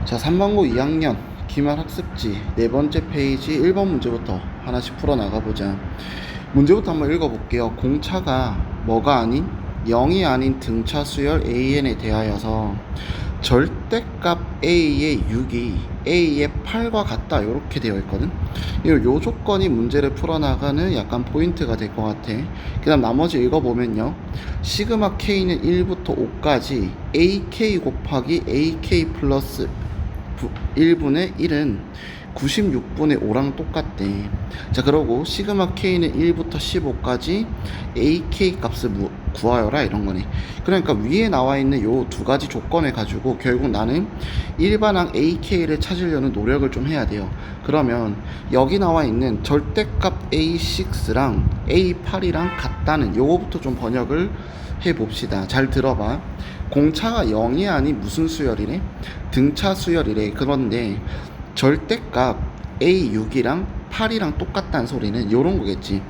자, 3반고 2학년 기말 학습지 네 번째 페이지 1번 문제부터 하나씩 풀어 나가보자. 문제부터 한번 읽어볼게요. 공차가 뭐가 아닌 0이 아닌 등차 수열 AN에 대하여서 절대값 A의 6이 A의 8과 같다 이렇게 되어 있거든. 요 조건이 문제를 풀어나가는 약간 포인트가 될 것 같아. 그 다음 나머지 읽어보면요, 시그마 K는 1부터 5까지 AK 곱하기 AK 플러스 1분의 1은 96분의 5랑 똑같대. 자, 그러고 시그마 K는 1부터 15까지 AK 값을 구하여라 이런 거네. 그러니까 위에 나와 있는 요 두 가지 조건을 가지고 결국 나는 일반항 AK를 찾으려는 노력을 좀 해야 돼요. 그러면 여기 나와 있는 절대값 A6랑 A8이랑 같다는 요거부터 좀 번역을 해봅시다. 잘 들어봐. 공차가 0이 아닌 무슨 수열이래? 등차 수열이래. 그런데 절대값 A6이랑 8이랑 똑같다는 소리는 요런 거겠지.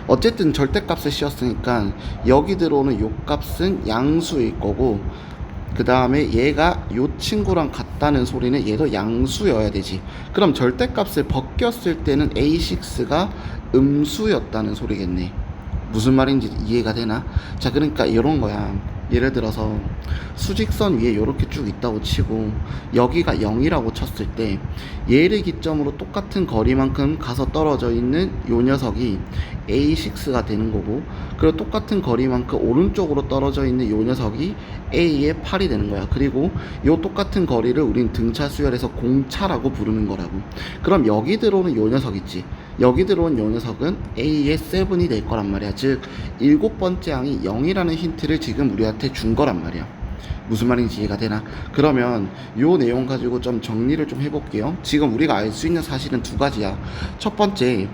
어쨌든 절대값을 씌웠으니까 여기 들어오는 요 값은 양수일 거고, 그 다음에 얘가 요 친구랑 같다는 소리는 얘도 양수여야 되지. 그럼 절대값을 벗겼을 때는 A6가 음수였다는 소리겠네. 무슨 말인지 이해가 되나? 자, 그러니까 이런 거야. 예를 들어서 수직선 위에 이렇게 쭉 있다고 치고 여기가 0이라고 쳤을 때 얘를 기점으로 똑같은 거리만큼 가서 떨어져 있는 요 녀석이 A6가 되는 거고, 그리고 똑같은 거리만큼 오른쪽으로 떨어져 있는 요 녀석이 A의 8이 되는 거야. 그리고 요 똑같은 거리를 우린 등차 수열에서 공차라고 부르는 거라고. 그럼 여기 들어오는 요 녀석 있지, 여기 들어온 요 녀석은 A의 7이 될 거란 말이야. 즉 7번째 항이 0이라는 힌트를 지금 우리한테 준 거란 말이야. 무슨 말인지 이해가 되나? 그러면 요 내용 가지고 좀 정리를 좀 해볼게요. 지금 우리가 알 수 있는 사실은 두 가지야. 첫 번째,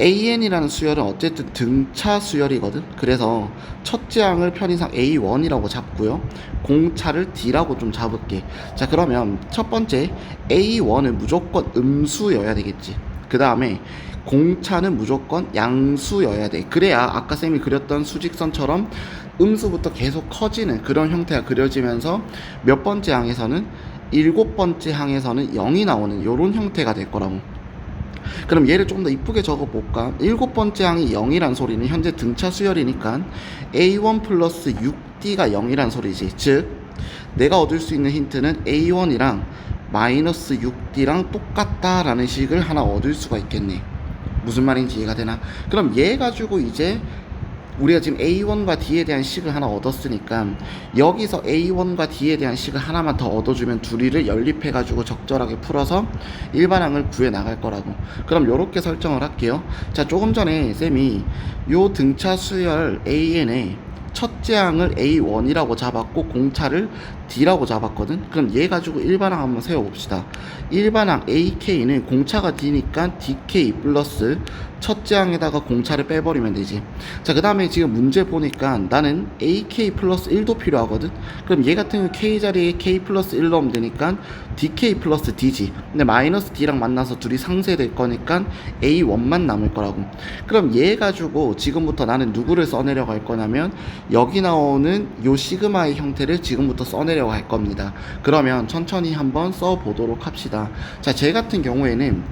AN이라는 수열은 어쨌든 등차 수열이거든. 그래서 첫째 항을 편의상 A1이라고 잡고요, 공차를 D라고 좀 잡을게. 자, 그러면 첫 번째 A1은 무조건 음수여야 되겠지. 그 다음에 공차는 무조건 양수여야 돼. 그래야 아까 쌤이 그렸던 수직선처럼 음수부터 계속 커지는 그런 형태가 그려지면서 몇 번째 항에서는 7번째 항에서는 0이 나오는 요런 형태가 될 거라고. 그럼 얘를 좀 더 이쁘게 적어볼까? 7번째 항이 0이란 소리는 현재 등차 수열이니까 A1 플러스 6D가 0이란 소리지. 즉 내가 얻을 수 있는 힌트는 A1이랑 마이너스 6D랑 똑같다라는 식을 하나 얻을 수가 있겠네. 무슨 말인지 이해가 되나? 그럼 얘 가지고 이제 우리가 지금 A1과 D에 대한 식을 하나 얻었으니까 여기서 A1과 D에 대한 식을 하나만 더 얻어주면 둘이를 연립해가지고 적절하게 풀어서 일반항을 구해 나갈 거라고. 그럼 요렇게 설정을 할게요. 자, 조금 전에 쌤이 요 등차 수열 AN에 첫째 항을 A1이라고 잡았고 공차를 D라고 잡았거든. 그럼 얘 가지고 일반항 한번 세워봅시다. 일반항 AK는 공차가 D니까 DK 플러스 첫째 항에다가 공차를 빼버리면 되지. 자, 그 다음에 지금 문제 보니까 나는 AK 플러스 1도 필요하거든. 그럼 얘 같은 경우 K 자리에 K 플러스 1 넣으면 되니까 DK 플러스 D지. 근데 마이너스 D랑 만나서 둘이 상쇄될 거니까 A1만 남을 거라고. 그럼 얘 가지고 지금부터 나는 누구를 써내려 갈 거냐면 여기 나오는 요 시그마의 형태를 지금부터 써내려고 할 겁니다. 그러면 천천히 한번 써보도록 합시다. 자, 제 같은 경우에는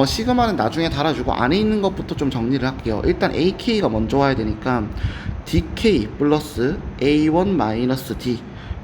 시그마는 나중에 달아주고 안에 있는 것부터 좀 정리를 할게요. 일단 AK가 먼저 와야 되니까 DK 플러스 A1 마이너스 D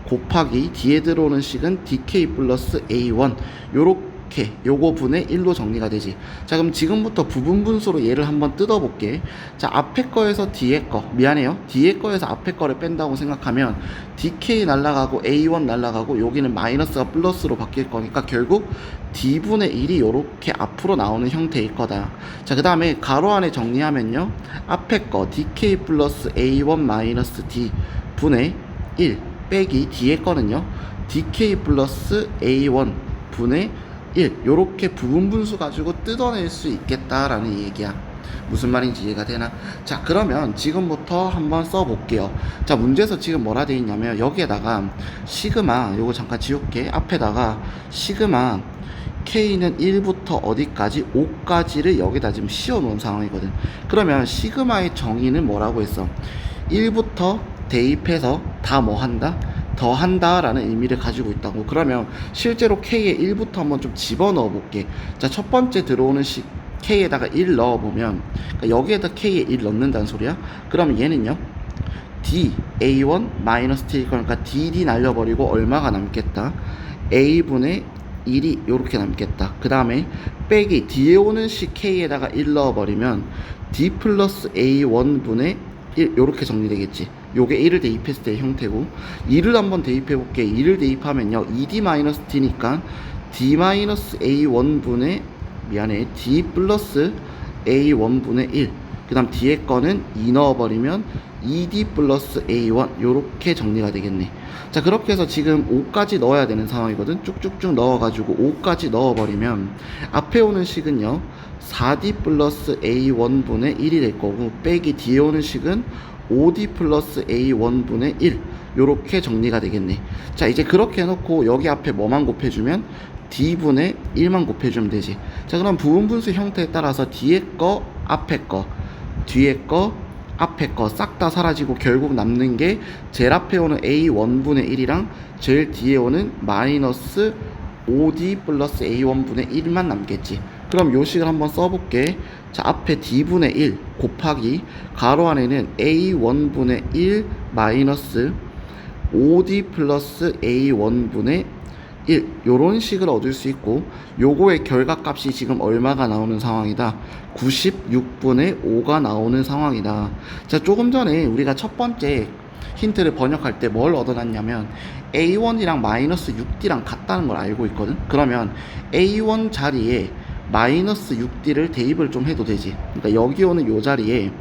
곱하기 D에 들어오는 식은 DK 플러스 A1, 요렇게 요거 분의 1로 정리가 되지. 자, 그럼 지금부터 부분 분수로 얘를 한번 뜯어볼게. 자, 앞에 거에서 뒤에 거, 미안해요, 뒤에 거에서 앞에 거를 뺀다고 생각하면 DK 날라가고 A1 날라가고 여기는 마이너스가 플러스로 바뀔 거니까 결국 D분의 1이 요렇게 앞으로 나오는 형태일 거다. 자, 그 다음에 가로 안에 정리하면요, 앞에 거 DK 플러스 A1 마이너스 D 분의 1 빼기 뒤에 거는요 DK 플러스 A1 분의 1, 요렇게 부분 분수 가지고 뜯어낼 수 있겠다라는 얘기야. 무슨 말인지 이해가 되나? 자, 그러면 지금부터 한번 써볼게요. 자, 문제에서 지금 뭐라 되어 있냐면 여기에다가 시그마, 요거 잠깐 지울게. 앞에다가 시그마 K는 1부터 어디까지? 5까지를 여기다 지금 씌워 놓은 상황이거든. 그러면 시그마의 정의는 뭐라고 했어? 1부터 대입해서 다 뭐 한다? 더한다 라는 의미를 가지고 있다고. 그러면 실제로 K에 1부터 한번 좀 집어넣어 볼게. 자, 첫 번째 들어오는 식 K에다가 1 넣어보면, 그러니까 여기에다 K에 1 넣는다는 소리야. 그러면 얘는요, D, A1 마이너스 T일 거니까 DD 날려버리고 얼마가 남겠다? A분의 1이 요렇게 남겠다. 그 다음에 빼기 D에 오는 식 K에다가 1 넣어버리면 D 플러스 A1분의 1 요렇게 정리되겠지. 요게 1을 대입했을 때 형태고, 2를 한번 대입해 볼게. 2를 대입하면요 2D 마이너스 T니까 D 마이너스 A1분의 D 플러스 A1분의 1. 그 다음 뒤에 거는 2 넣어버리면 2D 플러스 A1 요렇게 정리가 되겠네. 자, 그렇게 해서 지금 5까지 넣어야 되는 상황이거든. 쭉쭉쭉 넣어가지고 5까지 넣어버리면 앞에 오는 식은요 4D 플러스 A1분의 1이 될 거고, 빼기 뒤에 오는 식은 5D 플러스 A1분의 1 요렇게 정리가 되겠네. 자, 이제 그렇게 해놓고 여기 앞에 뭐만 곱해주면 D분의 1만 곱해주면 되지. 자, 그럼 부분분수 형태에 따라서 뒤에 거, 앞에 거, 뒤에 거, 앞에 거 싹 다 사라지고 결국 남는 게 제일 앞에 오는 A1분의 1이랑 제일 뒤에 오는 마이너스 5D 플러스 A1분의 1만 남겠지. 그럼 요 식을 한번 써볼게. 자, 앞에 D분의 1 곱하기 가로 안에는 A1분의 1 마이너스 5D 플러스 A1분의 1 요런 식을 얻을 수 있고, 요거의 결과값이 지금 얼마가 나오는 상황이다? 96분의 5가 나오는 상황이다. 자, 조금 전에 우리가 첫 번째 힌트를 번역할 때 뭘 얻어놨냐면 A1이랑 마이너스 6D랑 같다는 걸 알고 있거든. 그러면 A1 자리에 마이너스 6D를 대입을 좀 해도 되지. 그러니까 여기 오는 요 자리에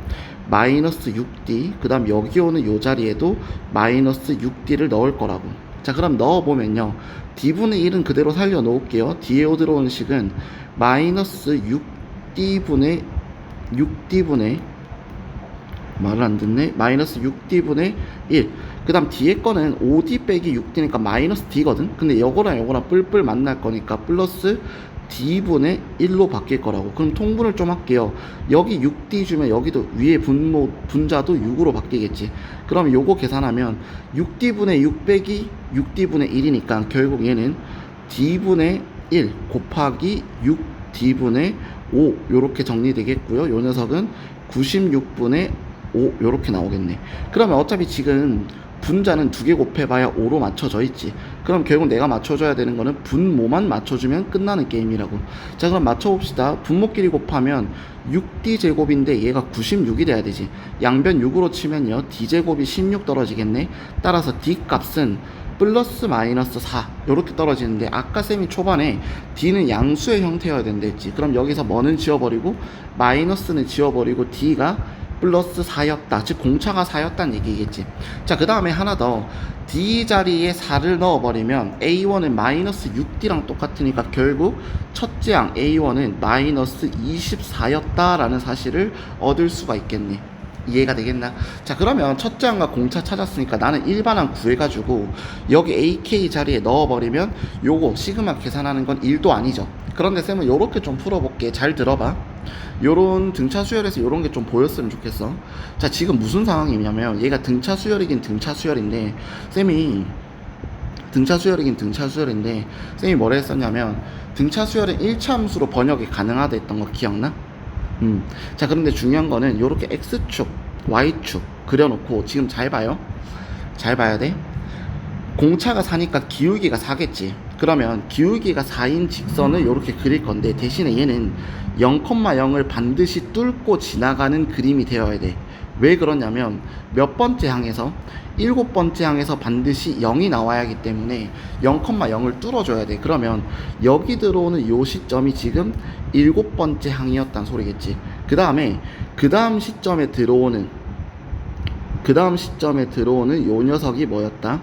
마이너스 6D, 그 다음 여기 오는 요 자리에도 마이너스 6D를 넣을 거라고. 자, 그럼 넣어보면요 D분의 1은 그대로 살려 놓을게요. 뒤에 들어오는 식은 마이너스 6D분의 말을 안 듣네. 마이너스 6D분의 1. 그 다음 뒤에 거는 5D 빼기 6D니까 마이너스 D거든. 근데 요거랑 뿔뿔 만날 거니까 플러스 D분의 1로 바뀔 거라고. 그럼 통분을 좀 할게요. 여기 6D 주면 여기도 위에 분자도 6으로 바뀌겠지. 그럼 요거 계산하면 6D분의 6 빼기 6D분의 1이니까 결국 얘는 D분의 1 곱하기 6D분의 5 요렇게 정리되겠고요. 요 녀석은 96분의 5 요렇게 나오겠네. 그러면 어차피 지금 분자는 2개 곱해봐야 5로 맞춰져 있지. 그럼 결국 내가 맞춰줘야 되는 거는 분모만 맞춰주면 끝나는 게임이라고. 자, 그럼 맞춰봅시다. 분모끼리 곱하면 6D 제곱인데 얘가 96이 돼야 되지. 양변 6으로 치면요 D 제곱이 16 떨어지겠네. 따라서 D 값은 플러스 마이너스 4 요렇게 떨어지는데, 아까 쌤이 초반에 D는 양수의 형태여야 된다 했지. 그럼 여기서 뭐는 지워버리고 마이너스는 지워버리고 D가 플러스 4였다. 즉 공차가 4였다는 얘기겠지. 자, 그 다음에 하나 더. D 자리에 4를 넣어버리면 A1은 마이너스 6D랑 똑같으니까 결국 첫째 항 A1은 마이너스 24였다라는 사실을 얻을 수가 있겠네. 이해가 되겠나? 자, 그러면 첫째 항과 공차 찾았으니까 나는 일반항 구해가지고 여기 AK 자리에 넣어버리면 요거 시그마 계산하는 건 1도 아니죠. 그런데 쌤은 요렇게 좀 풀어볼게. 잘 들어봐. 요런 등차 수열에서 요런 게 좀 보였으면 좋겠어. 자, 지금 무슨 상황이냐면 얘가 등차 수열이긴 등차 수열인데 쌤이 쌤이 뭐라 했었냐면 등차 수열은 1차 함수로 번역이 가능하다 했던 거 기억나? 자, 그런데 중요한 거는 요렇게 X축, Y축 그려놓고 지금 잘 봐요. 잘 봐야 돼. 공차가 4니까 기울기가 4겠지. 그러면 기울기가 4인 직선을 이렇게 그릴 건데, 대신에 얘는 0,0을 반드시 뚫고 지나가는 그림이 되어야 돼. 왜 그러냐면 몇 번째 항에서 7번째 항에서 반드시 0이 나와야 하기 때문에 0,0을 뚫어줘야 돼. 그러면 여기 들어오는 요 시점이 지금 7번째 항이었단 소리겠지. 그 다음 시점에 들어오는 요 녀석이 뭐였다?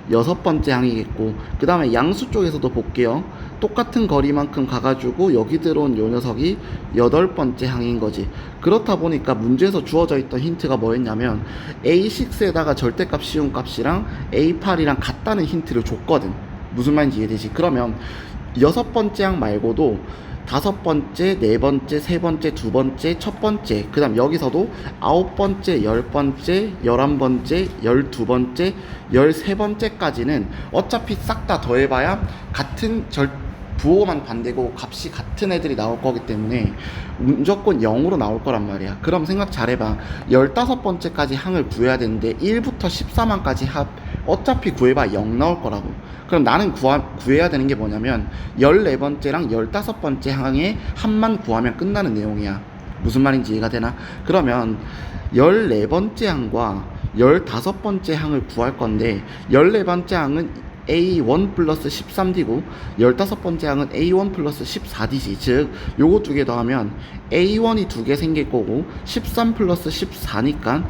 6번째 항이겠고, 그 다음에 양수 쪽에서도 볼게요. 똑같은 거리만큼 가가지고 여기 들어온 요 녀석이 8번째 항인 거지. 그렇다 보니까 문제에서 주어져 있던 힌트가 뭐였냐면 A6에다가 절대값 시온값이랑 A8이랑 같다는 힌트를 줬거든. 무슨 말인지 이해되지? 그러면 6번째 항 말고도 다섯 번째, 네 번째, 세 번째, 두 번째, 첫 번째, 그 다음 여기서도 아홉 번째, 열 번째, 11번째, 12번째, 13번째까지는 어차피 싹 다 더해봐야 같은 부호만 반대고 값이 같은 애들이 나올 거기 때문에 무조건 0으로 나올 거란 말이야. 그럼 생각 잘 해봐. 15번째까지 항을 구해야 되는데 1부터 14만까지 합 어차피 구해봐 0 나올 거라고. 그럼 나는 구해야 되는 게 뭐냐면 14번째랑 15번째 항의 합만 구하면 끝나는 내용이야. 무슨 말인지 이해가 되나? 그러면 14번째 항과 15번째 항을 구할 건데 14번째 항은 A1 플러스 13D고 15번째 항은 A1 플러스 14D지. 즉 요거 두 개 더하면 A1이 두 개 생길 거고 13 플러스 14니까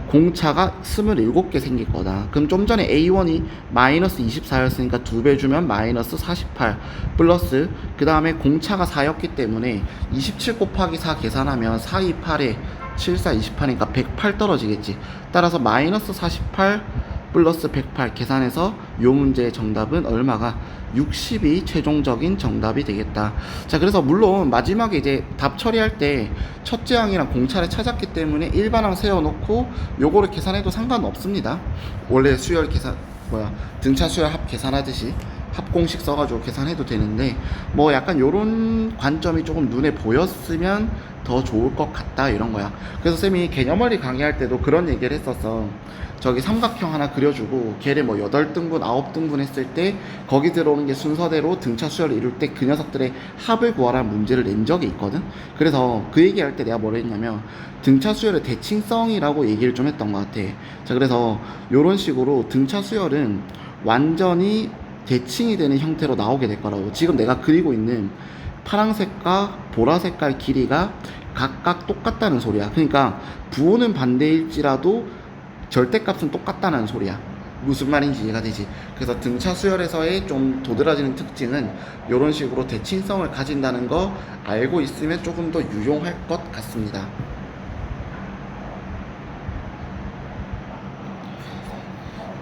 공차가 27개 생길 거다. 그럼 좀 전에 A1이 마이너스 24였으니까 두 배 주면 마이너스 48 플러스 그 다음에 공차가 4였기 때문에 27 곱하기 4 계산하면 4, 2, 8에 7, 4, 28이니까 108 떨어지겠지. 따라서 마이너스 48 플러스 108 계산해서 요 문제의 정답은 얼마가 60이 최종적인 정답이 되겠다. 자, 그래서 물론 마지막에 이제 답 처리할 때 첫째 항이랑 공차를 찾았기 때문에 일반항 세워놓고 요거를 계산해도 상관없습니다. 원래 수열 계산 등차 수열 합 계산하듯이 합공식 써가지고 계산해도 되는데 뭐 약간 요런 관점이 조금 눈에 보였으면 더 좋을 것 같다 이런 거야. 그래서 쌤이 개념원리 강의할 때도 그런 얘기를 했었어. 저기 삼각형 하나 그려주고 걔를 뭐 8등분 9등분 했을 때 거기 들어오는 게 순서대로 등차 수열을 이룰 때 그 녀석들의 합을 구하라는 문제를 낸 적이 있거든. 그래서 그 얘기할 때 내가 뭐라 했냐면 등차 수열의 대칭성이라고 얘기를 좀 했던 것 같아. 자, 그래서 요런 식으로 등차 수열은 완전히 대칭이 되는 형태로 나오게 될 거라고. 지금 내가 그리고 있는 파란색과 보라색깔 길이가 각각 똑같다는 소리야. 그러니까 부호는 반대일지라도 절대값은 똑같다는 소리야. 무슨 말인지 이해가 되지? 그래서 등차 수열에서의 좀 도드라지는 특징은 이런 식으로 대칭성을 가진다는 거 알고 있으면 조금 더 유용할 것 같습니다.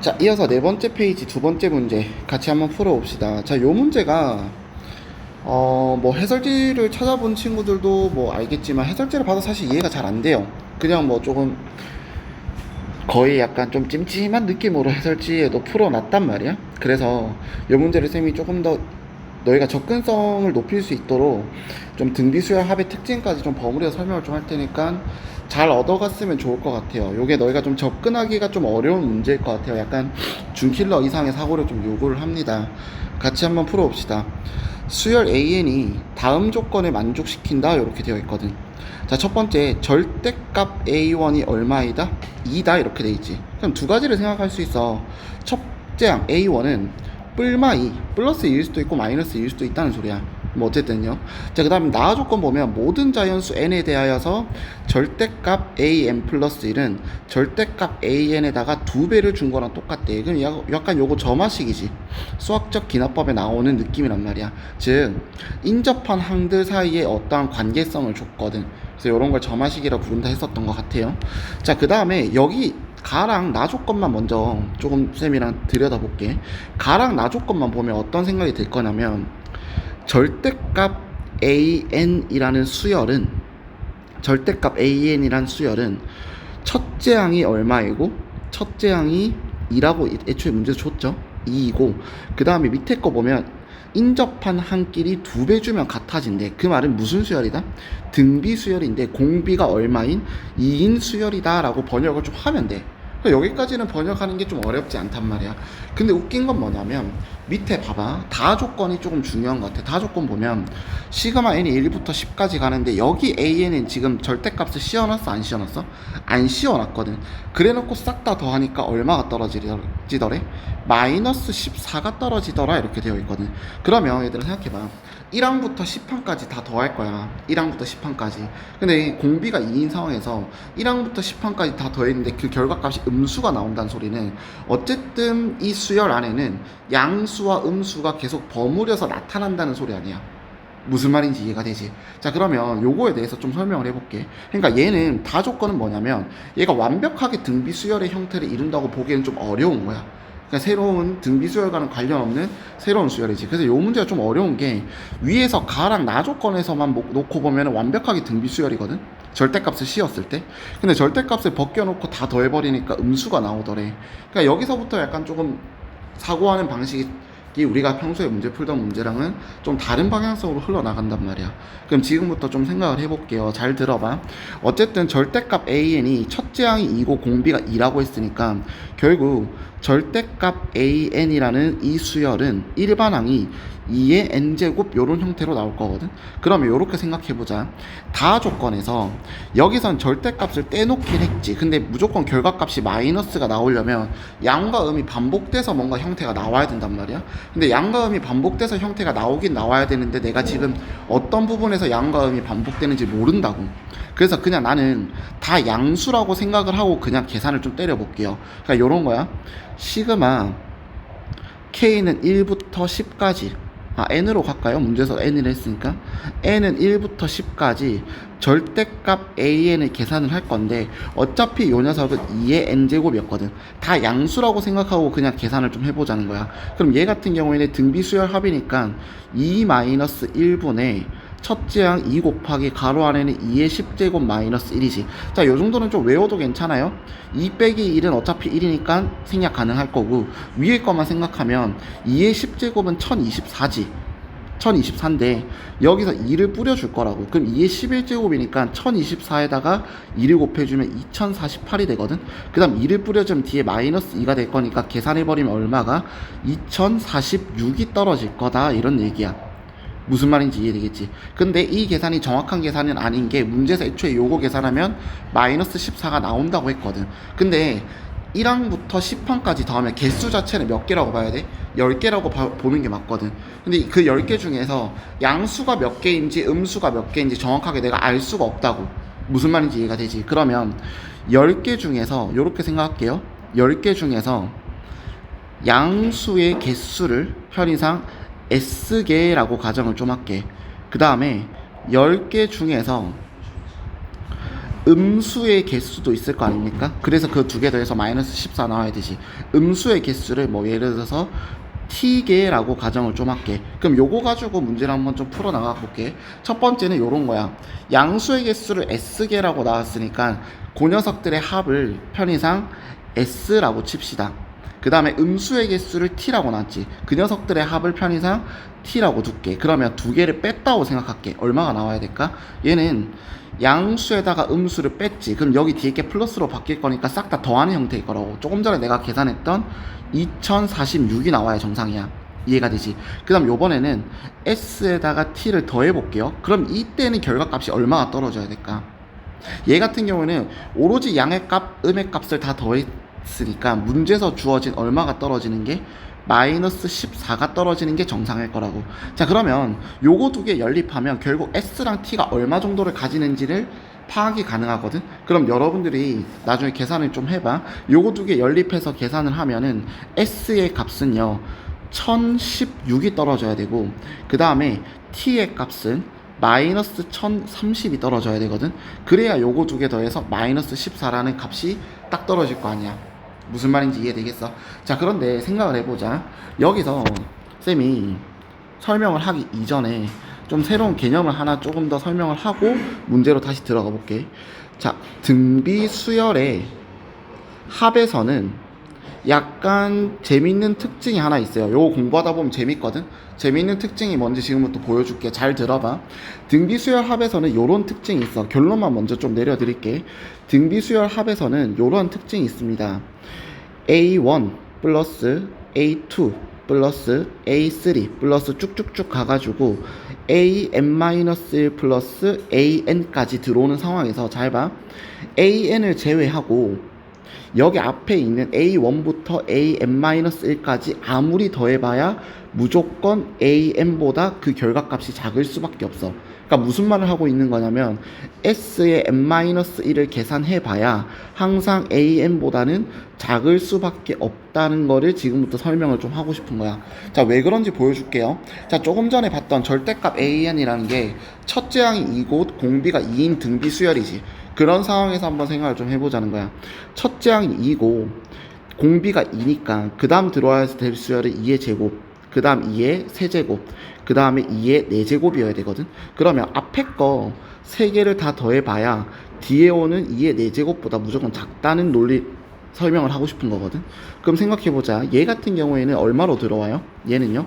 자, 이어서 네 번째 페이지 두 번째 문제 같이 한번 풀어봅시다. 자, 요 문제가 뭐 해설지를 찾아본 친구들도 뭐 알겠지만 해설지를 봐도 사실 이해가 잘 안 돼요. 그냥 뭐 조금 거의 약간 좀 찜찜한 느낌으로 해설지에도 풀어놨단 말이야. 그래서 이 문제를 쌤이 조금 더 너희가 접근성을 높일 수 있도록 좀 등비 수열 합의 특징까지 좀 버무려 설명을 좀 할 테니까 잘 얻어갔으면 좋을 것 같아요. 요게 너희가 좀 접근하기가 좀 어려운 문제일 것 같아요. 약간 준킬러 이상의 사고를 좀 요구를 합니다. 같이 한번 풀어봅시다. 수열 AN이 다음 조건을 만족시킨다 이렇게 되어 있거든. 자, 첫 번째 절대값 A1이 얼마이다? 2다 이렇게 돼 있지. 그럼 두 가지를 생각할 수 있어. 첫째 항 A1은 뿔마 2 플러스 2일 수도 있고 마이너스 2일 수도 있다는 소리야. 뭐 어쨌든요. 자, 그 다음에 나와 조건 보면 모든 자연수 n에 대하여서 절대값 an 플러스 1은 절대값 an에다가 2배를 준 거랑 똑같대. 그럼 약간 요거 점화식이지. 수학적 기납법에 나오는 느낌이란 말이야. 즉 인접한 항들 사이에 어떠한 관계성을 줬거든. 그래서 이런 걸 점화식이라 부른다 했었던 것 같아요. 자, 그 다음에 여기 가랑 나 조건만 먼저 조금 쌤이랑 들여다볼게. 가랑 나 조건만 보면 어떤 생각이 들 거냐면 절대값 an이라는 수열은 첫째 항이 얼마이고 첫째 항이 2라고 애초에 문제에서 줬죠. 2이고 그 다음에 밑에 거 보면 인접한 항끼리 2배 주면 같아진대. 그 말은 무슨 수열이다? 등비 수열인데 공비가 얼마인 2인 수열이다 라고 번역을 좀 하면 돼. 여기까지는 번역하는 게 좀 어렵지 않단 말이야. 근데 웃긴 건 뭐냐면 밑에 봐봐. 다 조건이 조금 중요한 것 같아. 다 조건 보면 시그마 n이 1부터 10까지 가는데 여기 an은 지금 절대값을 씌워놨어? 안 씌워놨어? 안 씌워놨거든. 그래놓고 싹 다 더하니까 얼마가 떨어지더래? 마이너스 14가 떨어지더라 이렇게 되어 있거든. 그러면 얘들아 생각해봐. 1항부터 10항까지 다 더할 거야. 1항부터 10항까지. 근데 공비가 2인 상황에서 1항부터 10항까지 다 더했는데 그 결과값이 음수가 나온다는 소리는 어쨌든 이 수열 안에는 양수와 음수가 계속 버무려서 나타난다는 소리 아니야. 무슨 말인지 이해가 되지? 자, 그러면 요거에 대해서 좀 설명을 해볼게. 그러니까 얘는 다 조건은 뭐냐면 얘가 완벽하게 등비 수열의 형태를 이룬다고 보기에는 좀 어려운 거야. 그러니까 새로운 등비 수열과는 관련 없는 새로운 수열이지. 그래서 요 문제가 좀 어려운 게 위에서 가랑 나 조건에서만 놓고 보면 완벽하게 등비 수열이거든. 절대값을 씌웠을 때. 근데 절대값을 벗겨놓고 다 더해버리니까 음수가 나오더래. 그러니까 여기서부터 약간 조금 사고하는 방식이 우리가 평소에 문제 풀던 문제랑은 좀 다른 방향성으로 흘러나간단 말이야. 그럼 지금부터 좀 생각을 해볼게요. 잘 들어봐. 어쨌든 절대값 an이 첫째 항이 2고 공비가 2라고 했으니까 결국 절대값 an이라는 이 수열은 일반항이 2의 n제곱 요런 형태로 나올 거거든. 그러면 요렇게 생각해보자. 다 조건에서 여기선 절대값을 떼놓긴 했지. 근데 무조건 결과값이 마이너스가 나오려면 양과 음이 반복돼서 뭔가 형태가 나와야 된단 말이야. 근데 양과 음이 반복돼서 형태가 나오긴 나와야 되는데 내가 지금 어떤 부분에서 양과 음이 반복되는지 모른다고. 그래서 그냥 나는 다 양수라고 생각을 하고 그냥 계산을 좀 때려볼게요. 그러니까 요런 거야. 시그마 k는 1부터 10까지 n으로 갈까요? 문제에서 n을 했으니까 n은 1부터 10까지 절대값 an을 계산을 할 건데 어차피 요 녀석은 2의 n제곱이었거든. 다 양수라고 생각하고 그냥 계산을 좀 해보자는 거야. 그럼 얘 같은 경우에는 등비수열 합이니까 2-1분의 첫째 항 2 곱하기 가로 안에는 2의 10제곱 마이너스 1이지. 자, 요 정도는 좀 외워도 괜찮아요. 2 빼기 1은 어차피 1이니까 생략 가능할 거고 위에 것만 생각하면 2의 10제곱은 1024지. 1024인데 여기서 2를 뿌려줄 거라고. 그럼 2의 11제곱이니까 1024에다가 2를 곱해주면 2048이 되거든. 그 다음 2를 뿌려주면 뒤에 마이너스 2가 될 거니까 계산해버리면 얼마가 2046이 떨어질 거다 이런 얘기야. 무슨 말인지 이해되겠지. 근데 이 계산이 정확한 계산은 아닌 게 문제에서 애초에 요거 계산하면 마이너스 14가 나온다고 했거든. 근데 1항부터 10항까지 더하면 개수 자체는 몇 개라고 봐야 돼? 10개라고 보는 게 맞거든. 근데 그 10개 중에서 양수가 몇 개인지 음수가 몇 개인지 정확하게 내가 알 수가 없다고. 무슨 말인지 이해가 되지. 그러면 10개 중에서 요렇게 생각할게요. 10개 중에서 양수의 개수를 편의상 S개라고 가정을 좀 할게. 그 다음에 10개 중에서 음수의 개수도 있을 거 아닙니까? 그래서 그 두 개 더해서 마이너스 14 나와야 되지. 음수의 개수를 뭐 예를 들어서 T개라고 가정을 좀 할게. 그럼 요거 가지고 문제를 한번 좀 풀어 나가 볼게. 첫 번째는 요런 거야. 양수의 개수를 S개라고 나왔으니까 그 녀석들의 합을 편의상 S라고 칩시다. 그 다음에 음수의 개수를 t라고 놨지. 그 녀석들의 합을 편의상 t라고 둘게. 그러면 두 개를 뺐다고 생각할게. 얼마가 나와야 될까? 얘는 양수에다가 음수를 뺐지. 그럼 여기 뒤에 게 플러스로 바뀔 거니까 싹 다 더하는 형태일 거라고. 조금 전에 내가 계산했던 2046이 나와야 정상이야. 이해가 되지? 그 다음 요번에는 s에다가 t를 더해 볼게요. 그럼 이때는 결과값이 얼마가 떨어져야 될까? 얘 같은 경우는 오로지 양의 값, 음의 값을 다 더했으니까 문제에서 주어진 얼마가 떨어지는 게 마이너스 14가 떨어지는 게 정상일 거라고. 자, 그러면 요거 두 개 연립하면 결국 S랑 T가 얼마 정도를 가지는지를 파악이 가능하거든. 그럼 여러분들이 나중에 계산을 좀 해봐. 요거 두 개 연립해서 계산을 하면은 S의 값은요 1016이 떨어져야 되고, 그 다음에 T의 값은 마이너스 1030이 떨어져야 되거든. 그래야 요거 두 개 더해서 마이너스 14라는 값이 딱 떨어질 거 아니야. 무슨 말인지 이해되겠어? 자, 그런데 생각을 해보자. 여기서 쌤이 설명을 하기 이전에 좀 새로운 개념을 하나 조금 더 설명을 하고 문제로 다시 들어가 볼게. 자, 등비 수열의 합에서는 약간 재밌는 특징이 하나 있어요. 요거 공부하다 보면 재밌거든. 재밌는 특징이 뭔지 지금부터 보여줄게. 잘 들어봐. 등비수열 합에서는 요런 특징이 있어. 결론만 먼저 좀 내려드릴게. 등비수열 합에서는 요런 특징이 있습니다. A1 플러스 A2 플러스 A3 플러스 쭉쭉쭉 가가지고 AN-1 플러스 AN까지 들어오는 상황에서 잘 봐. AN을 제외하고 여기 앞에 있는 A1부터 AN-1까지 아무리 더해봐야 무조건 AN보다 그 결과값이 작을 수밖에 없어. 그러니까 무슨 말을 하고 있는 거냐면 S의 n-1을 계산해봐야 항상 AN보다는 작을 수밖에 없다는 거를 지금부터 설명을 좀 하고 싶은 거야. 자, 왜 그런지 보여줄게요. 자, 조금 전에 봤던 절대값 AN이라는 게 첫째 항이 2고 공비가 2인 등비 수열이지. 그런 상황에서 한번 생각을 좀 해보자는 거야. 첫째 항이 2고 공비가 2니까 그 다음 들어와야 될 수열은 2의 제곱, 그 다음 2의 세제곱, 그 다음에 2의 4제곱이어야 되거든. 그러면 앞에 거 3개를 다 더해봐야 뒤에 오는 2의 4제곱보다 무조건 작다는 논리 설명을 하고 싶은 거거든. 그럼 생각해보자. 얘 같은 경우에는 얼마로 들어와요? 얘는요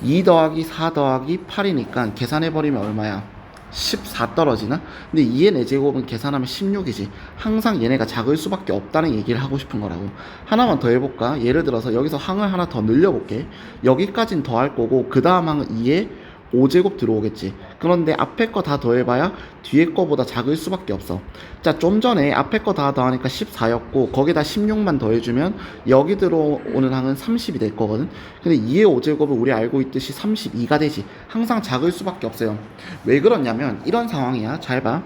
2 더하기 4 더하기 8이니까 계산해버리면 얼마야? 14 떨어지나? 근데 2의 4제곱은 계산하면 16이지. 항상 얘네가 작을 수밖에 없다는 얘기를 하고 싶은 거라고. 하나만 더 해볼까? 예를 들어서 여기서 항을 하나 더 늘려볼게. 여기까진 더할 거고 그 다음 항은 2의 5제곱 들어오겠지. 그런데 앞에 거 다 더해봐야 뒤에 거보다 작을 수밖에 없어. 자, 좀 전에 앞에 거 다 더하니까 14였고 거기다 16만 더해주면 여기 들어오는 항은 30이 될 거거든. 근데 2의 5제곱은 우리 알고 있듯이 32가 되지. 항상 작을 수밖에 없어요. 왜 그러냐면 이런 상황이야. 잘 봐.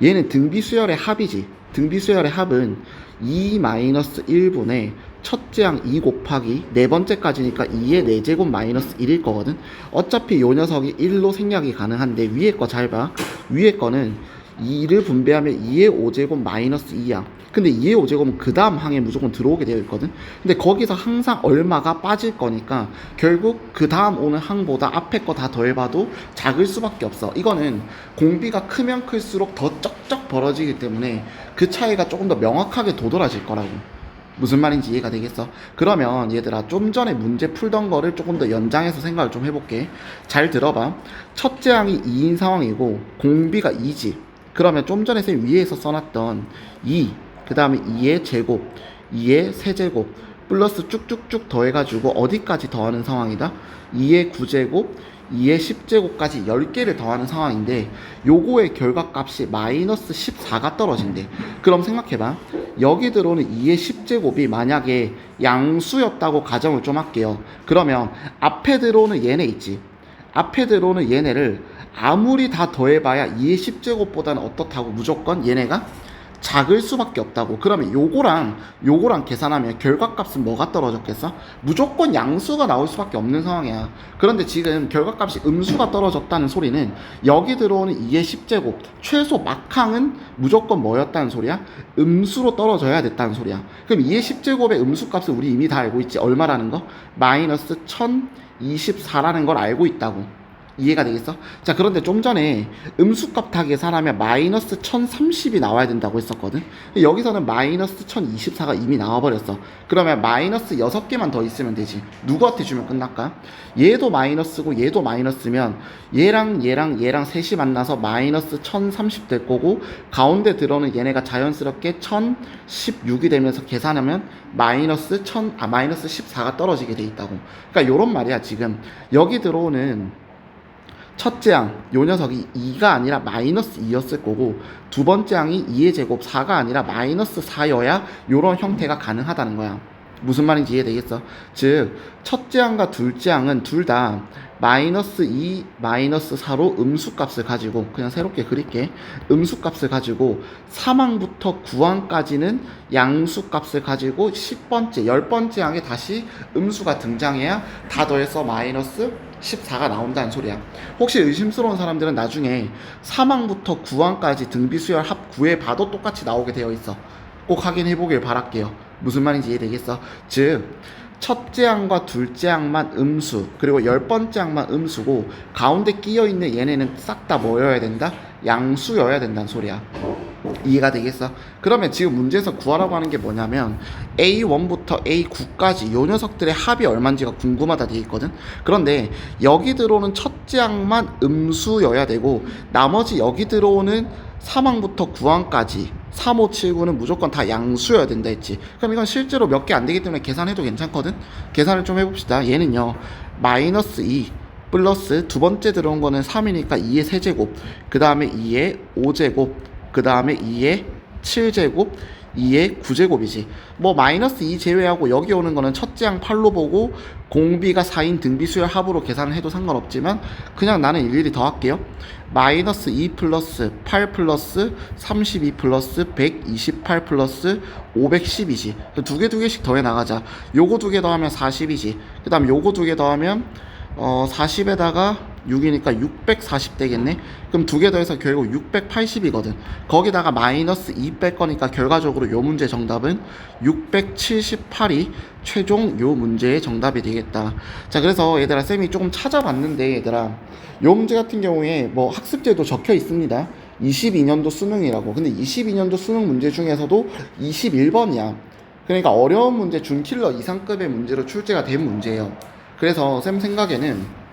얘는 등비수열의 합이지. 등비수열의 합은 2-1분의 첫째 항 2 곱하기 네 번째까지니까 2의 4제곱 마이너스 1일 거거든. 어차피 요 녀석이 1로 생략이 가능한데 위에 거 잘 봐. 위에 거는 2를 분배하면 2의 5제곱 마이너스 2야. 근데 2의 5제곱은 그 다음 항에 무조건 들어오게 되어 있거든. 근데 거기서 항상 얼마가 빠질 거니까 결국 그 다음 오는 항보다 앞에 거 다 더해봐도 작을 수밖에 없어. 이거는 공비가 크면 클수록 더 쩍쩍 벌어지기 때문에 그 차이가 조금 더 명확하게 도드라질 거라고. 무슨 말인지 이해가 되겠어? 그러면 얘들아 좀 전에 문제 풀던 거를 조금 더 연장해서 생각을 좀 해볼게. 잘 들어봐. 첫째 항이 2인 상황이고 공비가 2지. 그러면 좀 전에 쌤 위에서 써놨던 2, 그 다음에 2의 제곱, 2의 세제곱 플러스 쭉쭉쭉 더해가지고 어디까지 더하는 상황이다? 2의 9제곱, 2의 10제곱까지 10개를 더하는 상황인데 요거의 결과값이 마이너스 14가 떨어진대. 그럼 생각해봐. 여기 들어오는 2의 10제곱이 만약에 양수였다고 가정을 좀 할게요. 그러면 앞에 들어오는 얘네 있지. 앞에 들어오는 얘네를 아무리 다 더해봐야 2의 10제곱보다는 어떻다고? 무조건 얘네가 작을 수밖에 없다고. 그러면 요거랑 계산하면 결과값은 뭐가 떨어졌겠어? 무조건 양수가 나올 수밖에 없는 상황이야. 그런데 지금 결과값이 음수가 떨어졌다는 소리는 여기 들어오는 2의 10제곱 최소 막항은 무조건 뭐였다는 소리야? 음수로 떨어져야 됐다는 소리야. 그럼 2의 10제곱의 음수값을 우리 이미 다 알고 있지. 얼마라는 거? 마이너스 1024라는 걸 알고 있다고. 이해가 되겠어? 자, 그런데 좀 전에 음수값 다 계산하면 마이너스 1030이 나와야 된다고 했었거든. 여기서는 마이너스 1024가 이미 나와버렸어. 그러면 마이너스 6개만 더 있으면 되지. 누구한테 주면 끝날까? 얘도 마이너스고 얘도 마이너스면 얘랑 셋이 만나서 마이너스 1030 될 거고 가운데 들어오는 얘네가 자연스럽게 1016이 되면서 계산하면 마이너스 14가 떨어지게 돼 있다고. 그러니까 요런 말이야. 지금 여기 들어오는 첫째 항, 요 녀석이 2가 아니라 마이너스 2였을 거고 두 번째 항이 2의 제곱 4가 아니라 마이너스 4여야 요런 형태가 가능하다는 거야. 무슨 말인지 이해되겠어? 즉 첫째 항과 둘째 항은 둘 다 마이너스 2, 마이너스 4로 음수값을 가지고 그냥 새롭게 그릴게. 음수값을 가지고 3항부터 9항까지는 양수값을 가지고 10번째, 10번째 항에 다시 음수가 등장해야 다 더해서 마이너스 14가 나온다는 소리야. 혹시 의심스러운 사람들은 나중에 3항부터 9항까지 등비수열 합 구해봐도 똑같이 나오게 되어 있어. 꼭 확인해보길 바랄게요. 무슨 말인지 이해되겠어? 즉 첫째 항과 둘째 항만 음수, 그리고 10번째 항만 음수고 가운데 끼어있는 얘네는 싹 다 뭐여야 된다? 양수여야 된다는 소리야. 이해가 되겠어? 그러면 지금 문제에서 구하라고 하는 게 뭐냐면 A1부터 A9까지 요 녀석들의 합이 얼마인지가 궁금하다 돼 있거든. 그런데 여기 들어오는 첫째 항만 음수여야 되고 나머지 여기 들어오는 3항부터 9항까지 3, 5, 7, 9는 무조건 다 양수여야 된다 했지. 그럼 이건 실제로 몇 개 안 되기 때문에 계산해도 괜찮거든. 계산을 좀 해봅시다. 얘는요 마이너스 2 플러스 두 번째 들어온 거는 3이니까 2의 세제곱, 그 다음에 2의 5제곱, 그 다음에 2의 7제곱, 2의 9제곱이지. 뭐 마이너스 2 제외하고 여기 오는 거는 첫째 항 8로 보고 공비가 4인 등비수열 합으로 계산을 해도 상관없지만 그냥 나는 일일이 더할게요. 마이너스 2 플러스 8 플러스 32 플러스 128 플러스 510이지. 두 개씩 더해 나가자. 요거 두 개 더하면 40이지. 그 다음 요거 두 개 더하면 40에다가 6이니까 640 되겠네. 그럼 두 개 더해서 결국 680이거든. 거기다가 마이너스 2 뺄 거니까 결과적으로 요 문제 정답은 678이 최종 요 문제의 정답이 되겠다. 자, 그래서 얘들아 쌤이 조금 찾아봤는데 얘들아 요 문제 같은 경우에 뭐 학습제도 적혀 있습니다. 22년도 수능이라고. 근데 22년도 수능 문제 중에서도 21번이야. 그러니까 어려운 문제 준킬러 이상급의 문제로 출제가 된 문제예요. 그래서 쌤 생각에는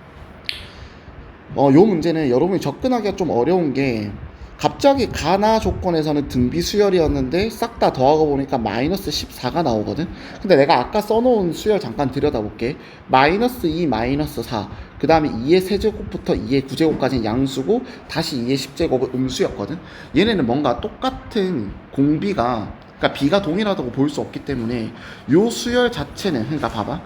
요 문제는 여러분이 접근하기가 좀 어려운 게 갑자기 가나 조건에서는 등비 수열이었는데 싹 다 더하고 보니까 마이너스 14가 나오거든. 근데 내가 아까 써놓은 수열 잠깐 들여다볼게. 마이너스 2, 마이너스 4, 그 다음에 2의 세제곱부터 2의 9제곱까지는 양수고 다시 2의 10제곱은 음수였거든. 얘네는 뭔가 똑같은 공비가, 그러니까 비가 동일하다고 볼 수 없기 때문에 요 수열 자체는, 그러니까 봐봐,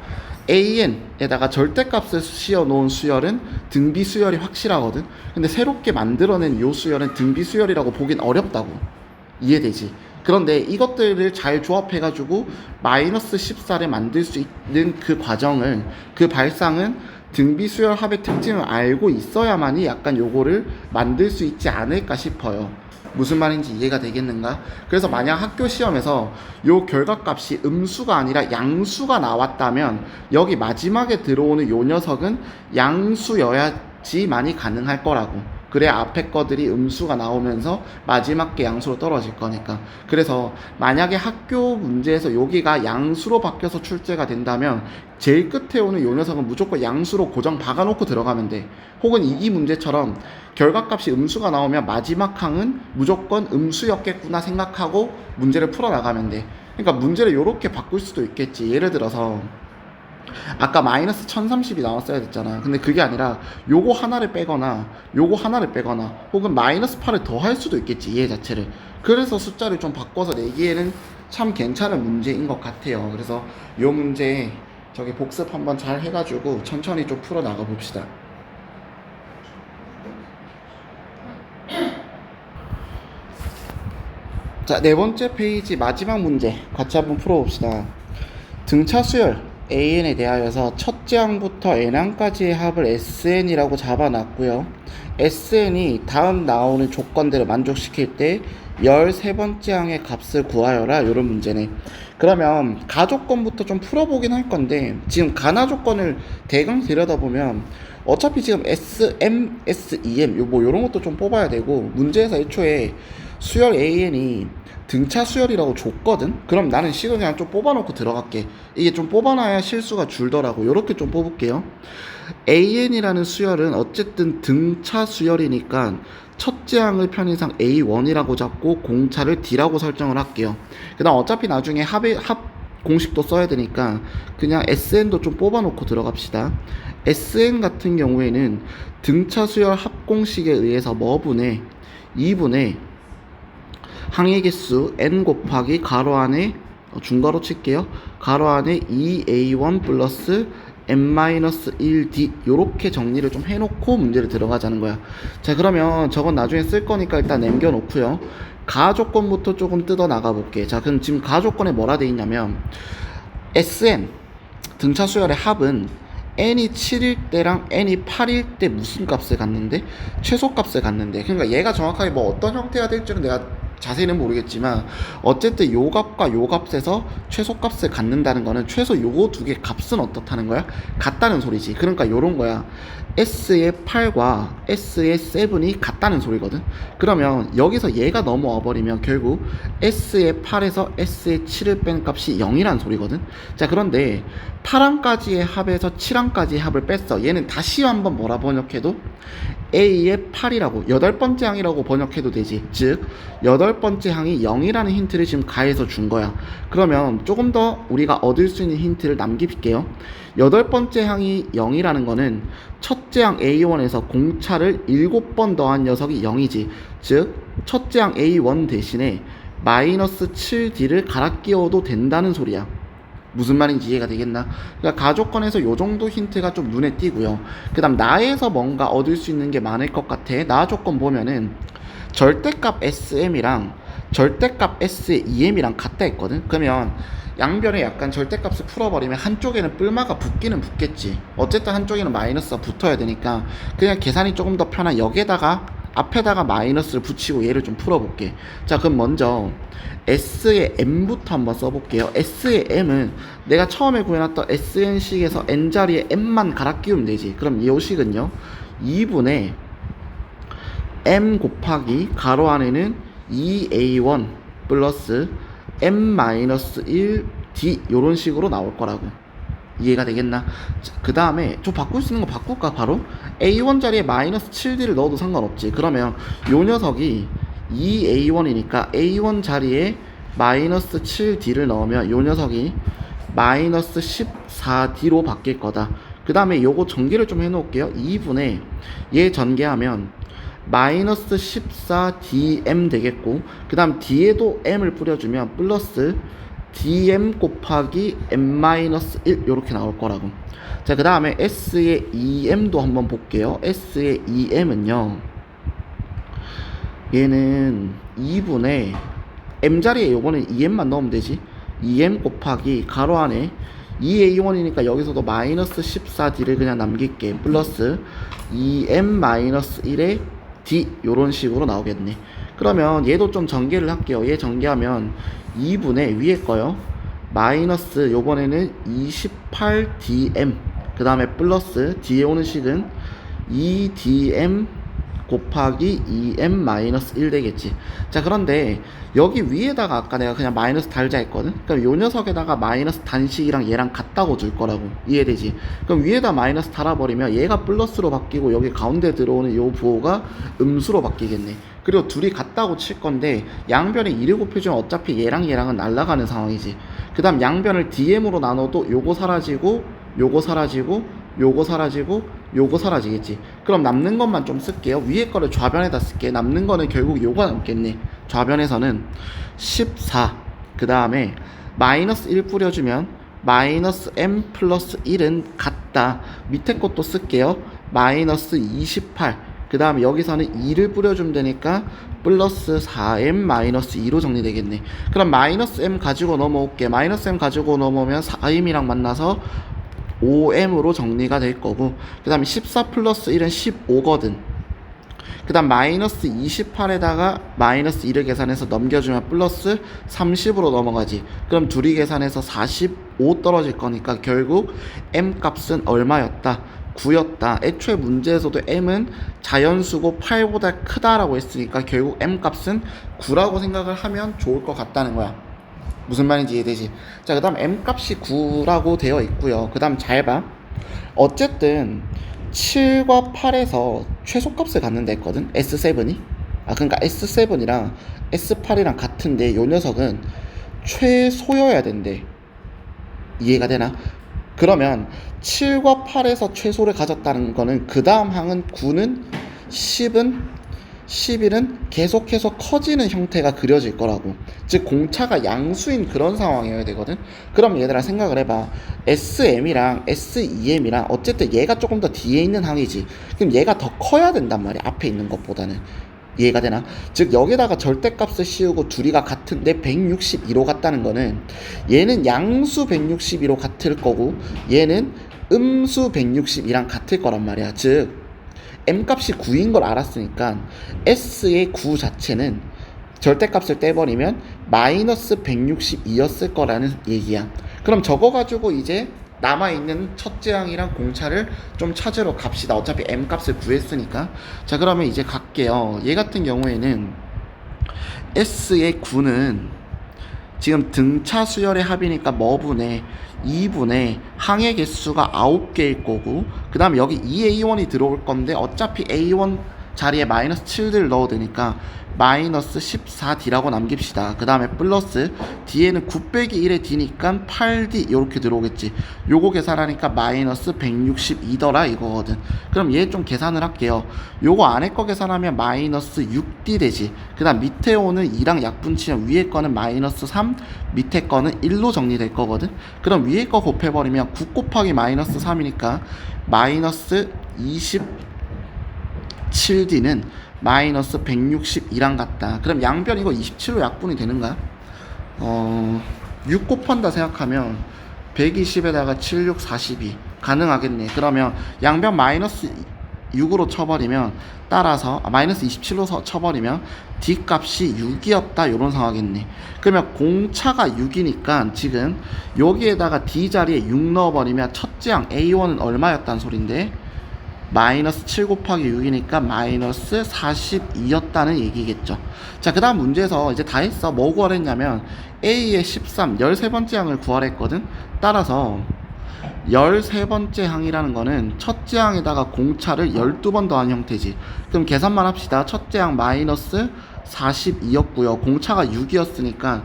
AN에다가 절대값을 씌워 놓은 수열은 등비 수열이 확실하거든. 근데 새롭게 만들어낸 요 수열은 등비 수열이라고 보긴 어렵다고. 이해되지? 그런데 이것들을 잘 조합해가지고 마이너스 14를 만들 수 있는 그 과정을, 그 발상은 등비 수열 합의 특징을 알고 있어야만이 약간 요거를 만들 수 있지 않을까 싶어요. 무슨 말인지 이해가 되겠는가? 그래서 만약 학교 시험에서 요 결과값이 음수가 아니라 양수가 나왔다면 여기 마지막에 들어오는 요 녀석은 양수여야지만이 가능할 거라고. 그래야 앞에 거들이 음수가 나오면서 마지막 게 양수로 떨어질 거니까. 그래서 만약에 학교 문제에서 여기가 양수로 바뀌어서 출제가 된다면 제일 끝에 오는 요 녀석은 무조건 양수로 고정 박아놓고 들어가면 돼. 혹은 이 문제처럼 결과값이 음수가 나오면 마지막 항은 무조건 음수였겠구나 생각하고 문제를 풀어나가면 돼. 그러니까 문제를 요렇게 바꿀 수도 있겠지. 예를 들어서 아까 마이너스 1030이 나왔어야 됐잖아. 근데 그게 아니라 요거 하나를 빼거나 요거 하나를 빼거나 혹은 마이너스 8을 더 할 수도 있겠지, 얘 자체를. 그래서 숫자를 좀 바꿔서 내기에는 참 괜찮은 문제인 것 같아요. 그래서 요 문제 저기 복습 한번 잘 해가지고 천천히 좀 풀어 나가 봅시다. 자, 네 번째 페이지 마지막 문제 같이 한번 풀어봅시다. 등차 수열 AN에 대하여서 첫째 항부터 N항까지의 합을 SN이라고 잡아놨고요. SN이 다음 나오는 조건들을 만족시킬 때 13번째 항의 값을 구하여라. 이런 문제네. 그러면 가조건부터 좀 풀어보긴 할 건데 지금 가나 조건을 대강 들여다보면 어차피 지금 SM, SEM 뭐 요런 것도 좀 뽑아야 되고 문제에서 애초에 수열 AN이 등차 수열이라고 줬거든? 그럼 나는 식을 그냥 좀 뽑아놓고 들어갈게. 이게 좀 뽑아놔야 실수가 줄더라고. 요렇게 좀 뽑을게요. AN이라는 수열은 어쨌든 등차 수열이니까 첫째 항을 편의상 A1이라고 잡고 공차를 D라고 설정을 할게요. 그 다음 어차피 나중에 합 공식도 써야 되니까 그냥 SN도 좀 뽑아놓고 들어갑시다. SN 같은 경우에는 등차 수열 합 공식에 의해서 뭐분의 2분의 항의 개수 n 곱하기 가로 안에 중괄호 칠게요. 가로 안에 2a1 플러스 n-1d 요렇게 정리를 좀 해놓고 문제를 들어가자는 거야. 자, 그러면 저건 나중에 쓸 거니까 일단 남겨놓고요. 가 조건부터 조금 뜯어 나가 볼게. 자, 그럼 지금 가 조건에 뭐라 돼 있냐면 Sn 등차 수열의 합은 n이 7일 때랑 n이 8일 때 무슨 값을 갖는데? 최소값을 갖는데. 그러니까 얘가 정확하게 뭐 어떤 형태가 될지는 내가 자세히는 모르겠지만 어쨌든 요 값과 요 값에서 최소값을 갖는다는 거는 최소 요거 두 개 값은 어떻다는 거야? 같다는 소리지. 그러니까 요런 거야. S의 8과 S의 7이 같다는 소리거든. 그러면 여기서 얘가 넘어와 버리면 결국 S의 8에서 S의 7을 뺀 값이 0이란 소리거든. 자, 그런데 8항까지의 합에서 7항까지의 합을 뺐어. 얘는 다시 한번 뭐라 번역해도 A의 8이라고 8번째 항이라고 번역해도 되지. 즉 8번째 항이 0이라는 힌트를 지금 가해서 준 거야. 그러면 조금 더 우리가 얻을 수 있는 힌트를 남길게요. 8번째 항이 0이라는 거는 첫째 항 A1에서 공차를 7번 더한 녀석이 0이지. 즉 첫째 항 A1 대신에 마이너스 7D를 갈아 끼워도 된다는 소리야. 무슨 말인지 이해가 되겠나? 그러니까 가조건에서 요 정도 힌트가 좀 눈에 띄고요. 그 다음 나에서 뭔가 얻을 수 있는 게 많을 것 같아. 나 조건 보면은 절대값 SM이랑 절대값 S의 EM이랑 같다 했거든. 그러면 양변에 약간 절대값을 풀어버리면 한쪽에는 뿔마가 붙기는 붙겠지. 어쨌든 한쪽에는 마이너스가 붙어야 되니까 그냥 계산이 조금 더 편한 여기에다가 앞에다가 마이너스를 붙이고 얘를 좀 풀어볼게. 자, 그럼 먼저 S의 M부터 한번 써볼게요. S의 M은 내가 처음에 구해놨던 SN식에서 N자리에 M만 갈아 끼우면 되지. 그럼 이 식은요 2분의 M 곱하기 가로 안에는 2A1 플러스 M-1D 요런 식으로 나올 거라고. 이해가 되겠나? 그 다음에 좀 바꿀 수 있는 거 바꿀까 바로? A1 자리에 마이너스 7D를 넣어도 상관없지. 그러면 요 녀석이 2A1이니까 A1 자리에 마이너스 7D를 넣으면 요 녀석이 마이너스 14D로 바뀔 거다. 그 다음에 요거 전개를 좀 해놓을게요. 2분의 얘 전개하면 마이너스 14dm 되겠고, 그 다음 뒤에도 m을 뿌려주면 플러스 dm 곱하기 m-1 이렇게 나올 거라고. 자, 그 다음에 s의 2m도 한번 볼게요. s의 2m은요 얘는 2분의 m자리에 요거는 2m만 넣으면 되지. 2m 곱하기 가로 안에 2a1이니까 여기서도 마이너스 14d를 그냥 남길게. 플러스 2m-1에 D 요런 식으로 나오겠네. 그러면 얘도 좀 전개를 할게요. 얘 전개하면 2분의 위에 거요 마이너스 요번에는 28dm 그 다음에 플러스 뒤에 오는 식은 2dm 곱하기 2m-1 되겠지. 자, 그런데 여기 위에다가 아까 내가 그냥 마이너스 달자 했거든. 그럼 요 녀석에다가 마이너스 단식이랑 얘랑 같다고 줄 거라고. 이해되지? 그럼 위에다 마이너스 달아버리면 얘가 플러스로 바뀌고 여기 가운데 들어오는 요 부호가 음수로 바뀌겠네. 그리고 둘이 같다고 칠 건데 양변에 2를 곱해주면 어차피 얘랑 얘랑은 날아가는 상황이지. 그 다음 양변을 DM으로 나눠도 요거 사라지고 요거 사라지고 요거 사라지고 요거 사라지겠지. 그럼 남는 것만 좀 쓸게요. 위에 거를 좌변에다 쓸게. 남는 거는 결국 요거 남겠네. 좌변에서는 14 그 다음에 마이너스 1 뿌려주면 마이너스 m 플러스 1은 같다. 밑에 것도 쓸게요. 마이너스 28 그 다음에 여기서는 2를 뿌려주면 되니까 플러스 4m 마이너스 2로 정리되겠네. 그럼 마이너스 m 가지고 넘어올게. 마이너스 m 가지고 넘어오면 4m이랑 만나서 5m으로 정리가 될 거고, 그 다음에 14 플러스 1은 15거든. 그 다음 마이너스 28에다가 마이너스 1을 계산해서 넘겨주면 플러스 30으로 넘어가지. 그럼 둘이 계산해서 45 떨어질 거니까 결국 m 값은 얼마였다? 9였다. 애초에 문제에서도 m은 자연수고 8보다 크다라고 했으니까 결국 m 값은 9라고 생각을 하면 좋을 것 같다는 거야. 무슨 말인지 이해되지? 자, 그 다음 m값이 9라고 되어 있고요. 그 다음 잘 봐. 어쨌든 7과 8에서 최소값을 갖는다 했거든. S7이. 그러니까 S7이랑 S8이랑 같은데 요 녀석은 최소여야 된대. 이해가 되나? 그러면 7과 8에서 최소를 가졌다는 거는 그 다음 항은 9는 10은 11은 계속해서 커지는 형태가 그려질 거라고. 즉 공차가 양수인 그런 상황이어야 되거든. 그럼 얘들아 생각을 해봐. SM이랑 SEM이랑 어쨌든 얘가 조금 더 뒤에 있는 항이지. 그럼 얘가 더 커야 된단 말이야, 앞에 있는 것보다는. 이해가 되나? 즉 여기다가 절대값을 씌우고 둘이가 같은데 162로 같다는 거는 얘는 양수 162로 같을 거고 얘는 음수 162랑 같을 거란 말이야. 즉 m값이 9인 걸 알았으니까 s의 9 자체는 절대값을 떼버리면 마이너스 162였을 거라는 얘기야. 그럼 저거 가지고 이제 남아있는 첫째 항이랑 공차를 좀 찾으러 갑시다. 어차피 m값을 구했으니까. 자, 그러면 이제 갈게요. 얘 같은 경우에는 s의 9는 지금 등차 수열의 합이니까 뭐분의 2분의 항의 개수가 9개일 거고, 그 다음에 여기 2A1이 들어올 건데 어차피 A1 자리에 마이너스 7을 넣어도 되니까 마이너스 14D라고 남깁시다. 그 다음에 플러스 D에는 9 빼기 1의 D니까 8D 이렇게 들어오겠지. 요거 계산하니까 마이너스 162더라 이거거든. 그럼 얘 좀 계산을 할게요. 요거 안에 거 계산하면 마이너스 6D 되지. 그 다음 밑에 오는 2랑 약분치면 위에 거는 마이너스 3, 밑에 거는 1로 정리될 거거든. 그럼 위에 거 곱해버리면 9 곱하기 마이너스 3이니까 마이너스 27D는 마이너스 162랑 같다. 그럼 양변 이거 27로 약분이 되는가? 6 곱한다 생각하면 120에다가 7, 6, 42 가능하겠네. 그러면 양변 마이너스 6으로 쳐버리면 따라서 마이너스 27로 쳐버리면 D 값이 6이었다 요런 상황이겠네. 그러면 공차가 6이니까 지금 여기에다가 D 자리에 6 넣어버리면 첫째 항 A1은 얼마였단 소린데 마이너스 7 곱하기 6이니까 마이너스 42였다는 얘기겠죠. 자, 그 다음 문제에서 이제 다 했어. 뭐 구하랬냐면 A의 13, 13번째 항을 구하랬거든. 따라서 13번째 항이라는 거는 첫째 항에다가 공차를 12번 더한 형태지. 그럼 계산만 합시다. 첫째 항 마이너스 42였고요. 공차가 6이었으니까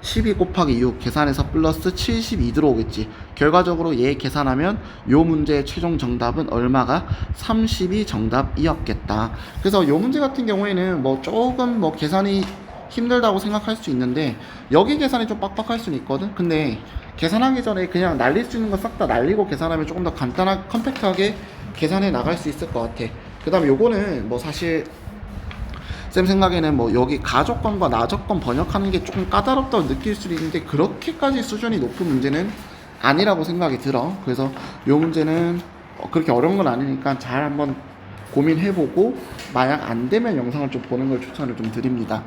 12 곱하기 6 계산해서 플러스 72 들어오겠지. 결과적으로 얘 계산하면 요 문제의 최종 정답은 얼마가 30이 정답이었겠다. 그래서 요 문제 같은 경우에는 뭐 조금 뭐 계산이 힘들다고 생각할 수 있는데 여기 계산이 좀 빡빡할 수는 있거든. 근데 계산하기 전에 그냥 날릴 수 있는 거 싹 다 날리고 계산하면 조금 더 간단하게 컴팩트하게 계산해 나갈 수 있을 것 같아. 그 다음에 요거는 뭐 사실 쌤 생각에는 뭐 여기 가조건과 나조건 번역하는 게 조금 까다롭다고 느낄 수도 있는데 그렇게까지 수준이 높은 문제는 아니라고 생각이 들어. 그래서 요 문제는 그렇게 어려운 건 아니니까 잘 한번 고민해보고 만약 안 되면 영상을 좀 보는 걸 추천을 좀 드립니다.